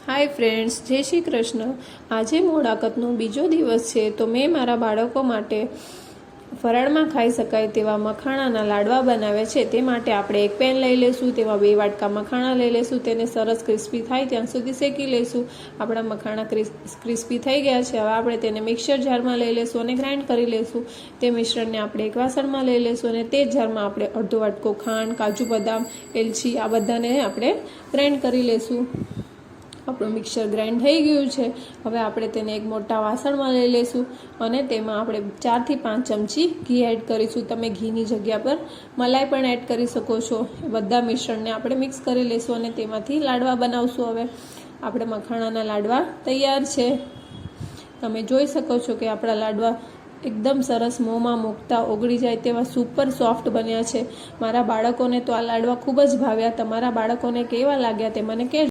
Hi friends, जय श्री कृष्ण। आज मोड़ाकतनो बीजो दिवस है तो मैं मारा बाळको माटे फराळमां खाई शकाय तेवा मखाणाना लाडवा बनाव्या छे। ते माटे आपणे एक पेन लई लेशुं, तेमां 2 वाटका मखाणा लई लेशुं, तेने सरस क्रिस्पी थाय त्यां सुधी शेकी लेशुं। आपणा मखाणा क्रिस्पी थई गया छे। हवे आपणे तेने मिक्सर जारमां लई लेशुं अने ग्राइंड करी लेशुं। ते मिश्रणने आपणे एक वासणमां लई लेशुं अने ते ज जारमां आपणे अर्धो वाटको खांड, काजू बदाम, एलची आ बधाने आपणे ग्राइंड करी लेशुं। આપણું મિક્સર ગ્રાઇન્ડ થઈ ગયું છે। હવે આપણે તેને એક મોટા વાસણમાં લઈ લઈશું અને તેમાં આપણે 4 થી 5 ચમચી ઘી એડ કરીશું। તમે ઘીની જગ્યા પર મલાઈ પણ એડ કરી શકો છો। બધા મિશ્રણને આપણે મિક્સ કરી લઈશું અને તેમાંથી લાડવા બનાવશું। હવે આપણે મખાણાના લાડવા તૈયાર છે। તમે જોઈ શકો છો કે આપણા લાડવા एकदम सरस मोंमां मूकता ओगળી जाए तेवा सुपर सॉफ्ट बन्या छे। मारा बाळकोने तो आ लाडवा खूब ज भाव्या। तमारा बाळकोने केवा लाग्या ते मने कहेજો।